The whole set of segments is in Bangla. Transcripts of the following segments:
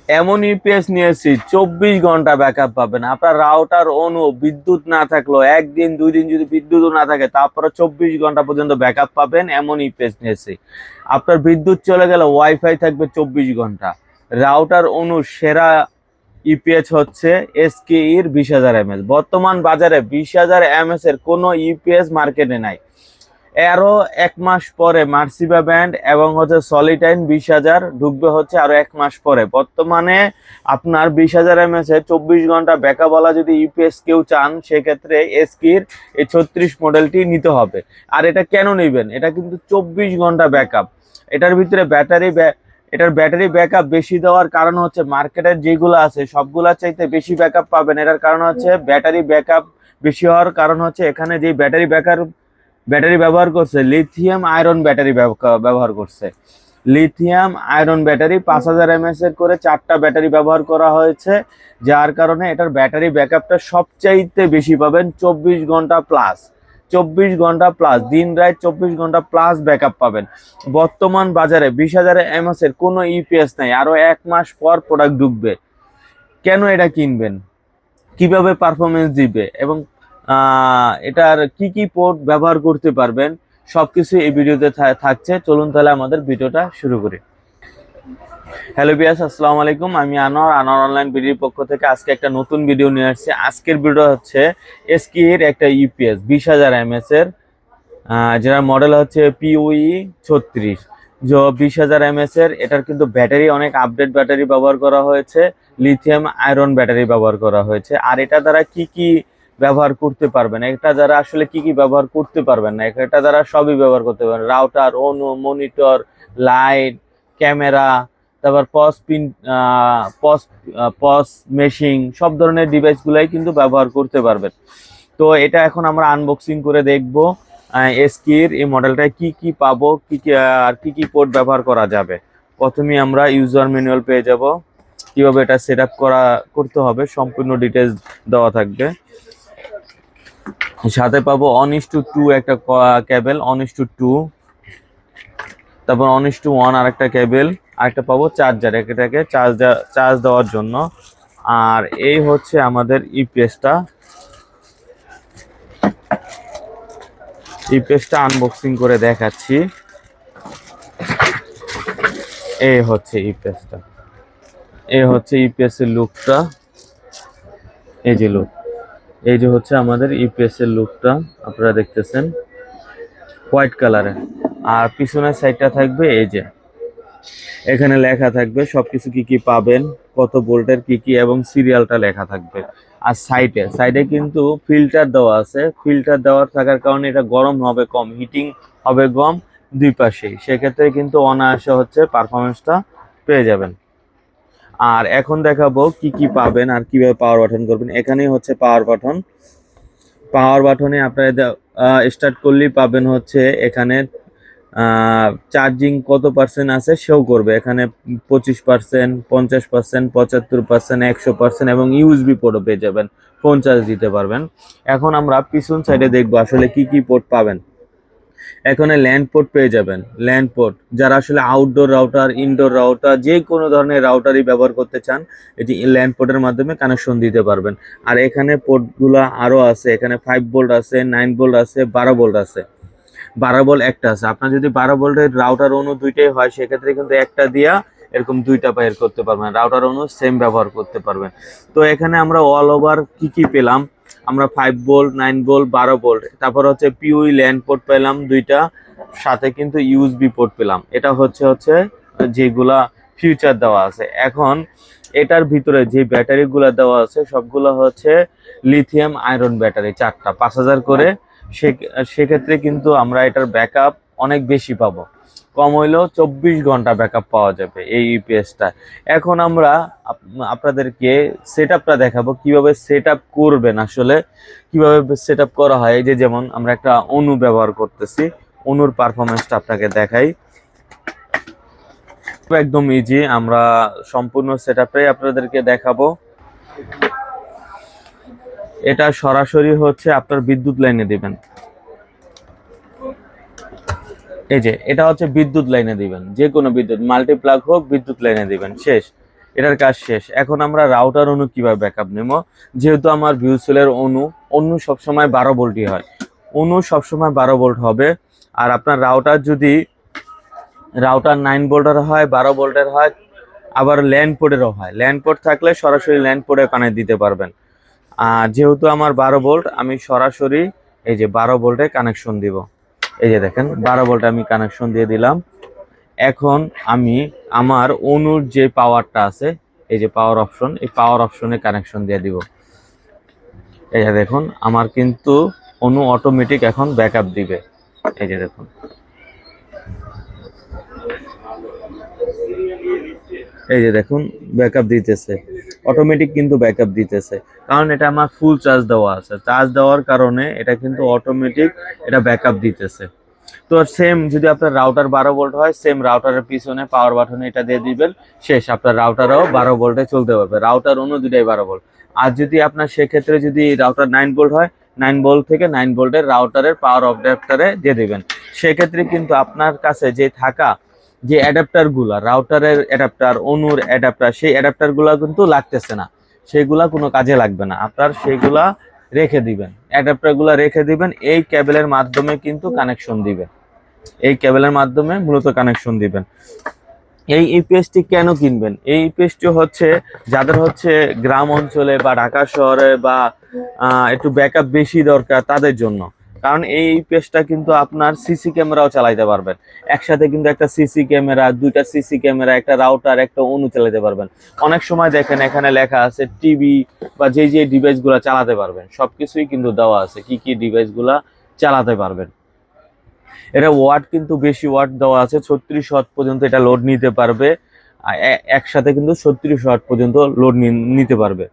এমন ইউপিএস নিয়েছি 24 ঘন্টা ব্যাকআপ পাবেন। আপনার রাউটার অনু বিদ্যুৎ না থাকলেও একদিন 2 দিন যদি বিদ্যুৎ না থাকে তারপরে 24 ঘন্টা পর্যন্ত ব্যাকআপ পাবেন, এমন ইউপিএস নিয়েছি। আপনার বিদ্যুৎ চলে গেলে ওয়াইফাই থাকবে 24 ঘন্টা। রাউটার অনু সেরা ইউপিএস হচ্ছে এসকে এর 20,000 mAh। বর্তমান বাজারে 20,000 mAh এর কোনো ইউপিএস মার্কেটে নাই। আরো 1 মাস পরে মার্সিবা ব্যান্ড এবং হচ্ছে সলিটাইন 20,000 ঢুকবে হচ্ছে আরো 1 মাস পরে। বর্তমানে আপনার 20,000 mAh 24 ঘন্টা ব্যাকআপ বলা যদি ইউপিএস কেউ চান, সেক্ষেত্রে এসকির এই 36 মডেলটি নিতে হবে। আর এটা কেন নেবেন, এটা কিন্তু 24 ঘন্টা ব্যাকআপ। এটার ভিতরে এটার ব্যাটারি ব্যাকআপ বেশি দেওয়ার কারণ হচ্ছে মার্কেটের যেগুলো আছে সবগুলা চাইতে বেশি ব্যাকআপ পাবেন। এটার কারণ হচ্ছে ব্যাটারি ব্যাকআপ বেশি হওয়ার কারণ হচ্ছে এখানে যে ব্যাটারি ব্যবহার করছে লিথিয়াম আয়রন ব্যাটারি ব্যবহার করছে। লিথিয়াম আয়রন ব্যাটারি 5,000 mAh এর করে 4টা ব্যাটারি ব্যবহার করা হয়েছে, যার কারণে এটার ব্যাটারি ব্যাকআপটা সবচাইতে বেশি পাবেন। 24 ঘন্টা প্লাস, 24 ঘন্টা প্লাস, দিন রাত 24 ঘন্টা প্লাস ব্যাকআপ পাবেন। বর্তমান বাজারে 20,000 mAh এর কোনো ইউপিএস নাই। আরো 1 মাস পর প্রোডাক্ট ঢুকবে। কেন এটা কিনবেন, কিভাবে পারফরমেন্স দিবে এবং এটার কি কি পোর্ট ব্যবহার করতে পারবেন, সবকিছু এই ভিডিওতে থাকছে। চলুন তাহলে আমাদের ভিডিওটা শুরু করি। হ্যালো বিয়াস, আসসালামু আলাইকুম। আমি আনোয়ার অনলাইন ভিডিওর পক্ষ থেকে আজকে একটা নতুন ভিডিও নিয়ে আসছি। আজকের ভিডিও হচ্ছে এসকে এর একটা ইউপিএস 20,000 mAh এর, যেটার মডেল হচ্ছে পিউই 36। 20,000 mAh এর। এটার কিন্তু ব্যাটারি অনেক আপডেট ব্যাটারি ব্যবহার করা হয়েছে, লিথিয়াম আয়রন ব্যাটারি ব্যবহার করা হয়েছে। আর এটা দ্বারা কি কি ব্যবহার করতে পারবেন, এটা দ্বারা আসলে কি কি ব্যবহার করতে পারবেন না, এটা দ্বারা সবই ব্যবহার করতে পারবেন। রাউটার, অনু, মনিটর, লাইট, ক্যামেরা, তারপর পস মেশিং, সব ধরনের ডিভাইসগুলাই কিন্তু ব্যবহার করতে পারবেন। তো এটা এখন আমরা আনবক্সিং করে দেখবো এসকির এই মডেলটায় কি কি পাবো, কি কি আর কি কি পোর্ট ব্যবহার করা যাবে। প্রথমে আমরা ইউজার ম্যানুয়াল পেয়ে যাব, কিভাবে এটা সেট আপ করতে হবে সম্পূর্ণ ডিটেলস দেওয়া থাকবে। সাথে পাবো 1:2 একটা কেবল, 1:2, তারপর 1:1 আর একটা কেবল, আরেকটা পাবো চার্জার, এটাকে চার্জ দেওয়ার জন্য। আর এই হচ্ছে আমাদের ইউপিএসটা আনবক্সিং করে দেখাচ্ছি। এই হচ্ছে ইউপিএস এর লুকটা। এই যে হচ্ছে আমাদের ইউপিএস এর লুকটা, আপনারা দেখতেছেন হোয়াইট কালারের। আর পিছনের সাইডটা থাকবে এই যে, এখানে লেখা থাকবে সবকিছু কি কি পাবেন, কত ভোল্টের কি কি, এবং সিরিয়ালটা লেখা থাকবে। আর সাইডে কিন্তু ফিল্টার দেওয়া আছে। ফিল্টার দেওয়ার থাকার কারণে এটা গরম হবে কম, হিটিং হবে কম দুই পাশেই। সেক্ষেত্রে কিন্তু অনায়াসে হচ্ছে পারফরমেন্সটা পেয়ে যাবেন। আর এখন দেখাবো কি কি পাবেন আর কিভাবে পাওয়ার বাটন করবেন। এখানেই হচ্ছে পাওয়ার বাটনে আপনারা স্টার্ট করলেই পাবেন হচ্ছে এখানে চার্জিং কত পার্সেন্ট আছে সেও করবে। এখানে 25%, 50%, 75%, 100% এবং ইউএসবি পোর্টও পেয়ে যাবেন, ফোন চার্জ দিতে পারবেন। এখন আমরা পিছন সাইডে দেখবো আসলে কি কি পোর্ট পাবেন। এখানে ল্যান্ড পোর্ট পেয়ে যাবেন। ল্যান্ড পোর্ট যারা আসলে আউটডোর রাউটার, ইনডোর রাউটার, যে কোনো ধরনের রাউটারই ব্যবহার করতে চান, এটি ল্যান্ড পোর্টের মাধ্যমে কানেকশন দিতে পারবেন। আর এখানে পোর্টগুলো আরও আছে, এখানে 5 ভোল্ট আছে, 9 ভোল্ট আছে, 12 ভোল্ট আছে। 12 ভোল্ট একটা আছে। আপনার যদি 12 ভোল্টের রাউটার অনু দুইটাই হয়, সেক্ষেত্রে কিন্তু একটা দিয়া এরকম দুইটা বাইর করতে পারবেন, রাউটার অনু সেম ব্যবহার করতে পারবেন। তো এখানে আমরা অল ওভার কি কি পেলাম, আমরা 5 ভোল্ট, 9 ভোল্ট, 12 ভোল্ট, তারপর হচ্ছে পিউই ল্যান্ড পোর্ট পেলাম দুইটা, সাথে কিন্তু ইউএসবি পোর্ট পেলাম। এটা হচ্ছে যেগুলা ফিউচার দেওয়া আছে। এখন এটার ভিতরে যে ব্যাটারিগুলো দেওয়া আছে সবগুলো হচ্ছে লিথিয়াম আয়রন ব্যাটারি, 4টা 5,000 করে। সেক্ষেত্রে কিন্তু আমরা এটার ব্যাকআপ অনেক বেশি পাবো, কম হইলেও 24 ঘন্টা ব্যাকআপ পাওয়া যাবে এই ইউপিএসটা। এখন আমরা আপনাদেরকে সেট আপটা দেখাবো, কিভাবে সেট আপ করবেন, আসলে কিভাবে সেট আপ করা হয়। এই যে যেমন আমরা একটা অনু ব্যবহার করতেছি, অনুর পারফরমেন্সটা আপনাকে দেখাই। একদম ইজি, আমরা সম্পূর্ণ সেট আপটাই আপনাদেরকে দেখাবো। এটা সরাসরি হচ্ছে আপনার বিদ্যুৎ লাইনে দিবেন। এই যে এটা হচ্ছে বিদ্যুৎ লাইনে দিবেন, যে কোনো বিদ্যুৎ মাল্টিপ্লাগ হোক, বিদ্যুৎ লাইনে দিবেন, শেষ। এটার কাজ শেষ। এখন আমরা রাউটার অনু কিভাবে ব্যাকআপ নেব, যেহেতু আমার ভিউসেলের অনু সবসময় 12 ভোল্টই হয়, অনু সবসময় 12 ভোল্ট হবে। আর আপনার রাউটার 9 ভোল্টের হয়, 12 ভোল্টের হয়, আবার ল্যান্ড পোর্টেরও হয়। ল্যান্ড পোর্ট থাকলে সরাসরি ল্যান্ড পোর্টে কানেক্ট দিতে পারবেন। যেহেতু আমার 12 ভোল্ট, আমি সরাসরি এই যে 12 ভোল্টে কানেকশন দিব। এই যে দেখেন 12 ভোল্টে আমি কানেকশন দিয়ে দিলাম। এখন আমি আমার অনুর যে পাওয়ারটা আছে, এই যে পাওয়ার অপশন, এই পাওয়ার অপশনে কানেকশন দিয়ে দিব। এই যে দেখুন আমার কিন্তু অনু অটোমেটিক এখন ব্যাকআপ দিবে। এই যে দেখুন, এই যে দেখুন ব্যাকআপ দিতেছে, অটোমেটিক কিন্তু ব্যাকআপ দিতেছে, কারণ এটা আমার ফুল চার্জ দেওয়া আছে। চার্জ দেওয়ার কারণে এটা কিন্তু অটোমেটিক এটা ব্যাকআপ দিতেছে। তো সেম যদি আপনার রাউটার 12 ভোল্ট হয়, সেম রাউটারের পিছনে পাওয়ার বাটনে এটা দিয়ে দিবেন, শেষ, আপনার রাউটারও 12 ভোল্টে চলতে পারবে। রাউটার অন্য দুটাই 12 ভোল্ট। আর যদি আপনার সেক্ষেত্রে যদি রাউটার 9 ভোল্ট হয়, 9 ভোল্ট থেকে 9 ভোল্টের রাউটারের পাওয়ার অ্যাডাপ্টারে দিয়ে দিবেন। সেক্ষেত্রে কিন্তু আপনার কাছে যে থাকা যে অ্যাডাপ্টারগুলো, রাউটারের অ্যাডাপ্টার, অনুর অ্যাডাপ্টার, সেই অ্যাডাপ্টারগুলো কিন্তু লাগতেছে না, সেগুলা কোনো কাজে লাগবে না। আপনার সেইগুলা রেখে দিবেন, অ্যাডাপ্টারগুলো রেখে দিবেন, এই কেবলের মাধ্যমে কিন্তু কানেকশন দিবেন, এই কেবলের মাধ্যমে মূলত কানেকশন দিবেন। এই ইপিএসটি কেন কিনবেন? এই ইপিএসটি হচ্ছে যাদের হচ্ছে গ্রাম অঞ্চলে বা ঢাকা শহরে বা একটু ব্যাকআপ বেশি দরকার তাদের জন্য। কারণ এই ইপিএসটা কিন্তু আপনার সিসি ক্যামেরাও চালাইতে পারবেন, একসাথে কিন্তু একটা সিসি ক্যামেরা, দুইটা সিসি ক্যামেরা, একটা রাউটার, একটা অনু চালাতে পারবেন। অনেক সময় দেখেন এখানে লেখা আছে টিভি বা যে যে ডিভাইসগুলো চালাতে পারবেন, সবকিছুই কিন্তু দেওয়া আছে কি কি ডিভাইসগুলা চালাতে পারবেন। এটা ওয়াট কিন্তু বেশি ওয়াট দেওয়া আছে, 36 ওয়াট পর্যন্ত এটা লোড নিতে পারবে। একসাথে কিন্তু 36 ওয়াট পর্যন্ত লোড নিতে পারবে।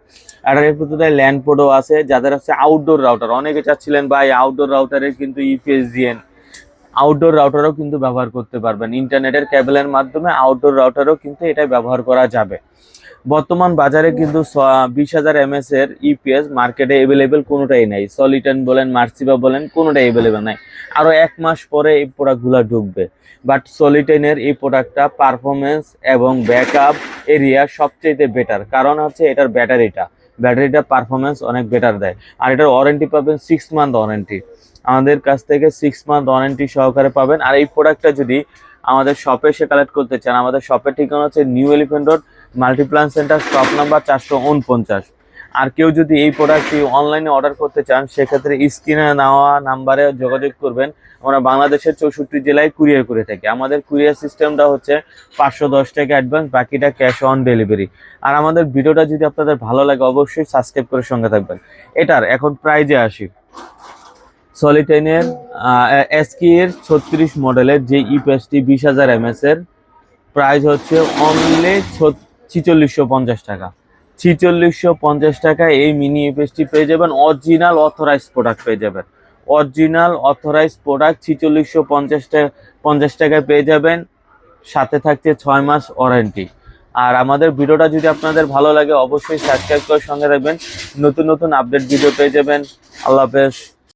আর এর ভিতরে ল্যান্ড পোর্টও আছে। যাদের হচ্ছে আউটডোর রাউটার, অনেকে চাচ্ছিলেন ভাই আউটডোর রাউটারের কিন্তু ইপিএস দিয়েন, আউটডোর রাউটারও কিন্তু ব্যবহার করতে পারবেন। ইন্টারনেটের কেবলের মাধ্যমে আউটডোর রাউটারও কিন্তু এটা ব্যবহার করা যাবে। বর্তমান বাজারে কিন্তু 20,000 এমএস এর ইপিএস মার্কেটে এভেলেবেল কোনোটাই নাই। সলিটন বলেন, মার্সিবা বলেন, কোনোটাই এভেলেবেল নাই। আরো 1 মাস পরে এই প্রোডাক্টগুলো ঢুকবে। বাট সলিটনের এই প্রোডাক্টটা পারফরমেন্স এবং ব্যাকআপ এরিয়া সবচেয়ে বেটার, কারণ হচ্ছে এটার ব্যাটারিটা পারফরমেন্স অনেক বেটার দেয়। আর এটার ওয়ারেন্টি পাবেন 6 মান্থ ওয়ারেন্টি, আমাদের কাছ থেকে 6 মান্থ ওয়ারেন্টি সহকারে পাবেন। আর এই প্রোডাক্টটা যদি আমাদের শপে এসে কালেক্ট করতে চান, আমাদের শপের ঠিকানা হচ্ছে new elephant road, Multiplan centre, shop number 449। আর কেউ যদি এই প্রোডাক্টটি অনলাইনে অর্ডার করতে চান, সেক্ষেত্রে স্ক্রিনে নেওয়া নাম্বারে যোগাযোগ করবেন। আমরা বাংলাদেশের 64 জেলায় কুরিয়ার করে থাকি। আমাদের কুরিয়ার সিস্টেমটা হচ্ছে 510 টাকা অ্যাডভান্স, বাকিটা ক্যাশ অন ডেলিভারি। আর আমাদের ভিডিওটা যদি আপনাদের ভালো লাগে অবশ্যই সাবস্ক্রাইব করে সঙ্গে থাকবেন। এটার এখন প্রাইজে আসি। সলিটেনের এসকি এর 36 মডেলের যে ইপিএসটি 20,000 এমএস এর প্রাইস হচ্ছে অনলি 4650 টাকা। 4650 টাকা এই মিনি ইপিএসটি পেয়ে যাবেন। অরিজিনাল অথরাইজ প্রোডাক্ট পেয়ে যাবেন, অরিজিনাল অথরাইজ প্রোডাক্ট 4650 টাকায় পেয়ে যাবেন। সাথে থাকছে 6 মাস ওয়ারেন্টি। আর আমাদের ভিডিওটা যদি আপনাদের ভালো লাগে অবশ্যই সাবস্ক্রাইব করে সঙ্গে রাখবেন, নতুন নতুন আপডেট ভিডিও পেয়ে যাবেন। আল্লাহ হাফেজ।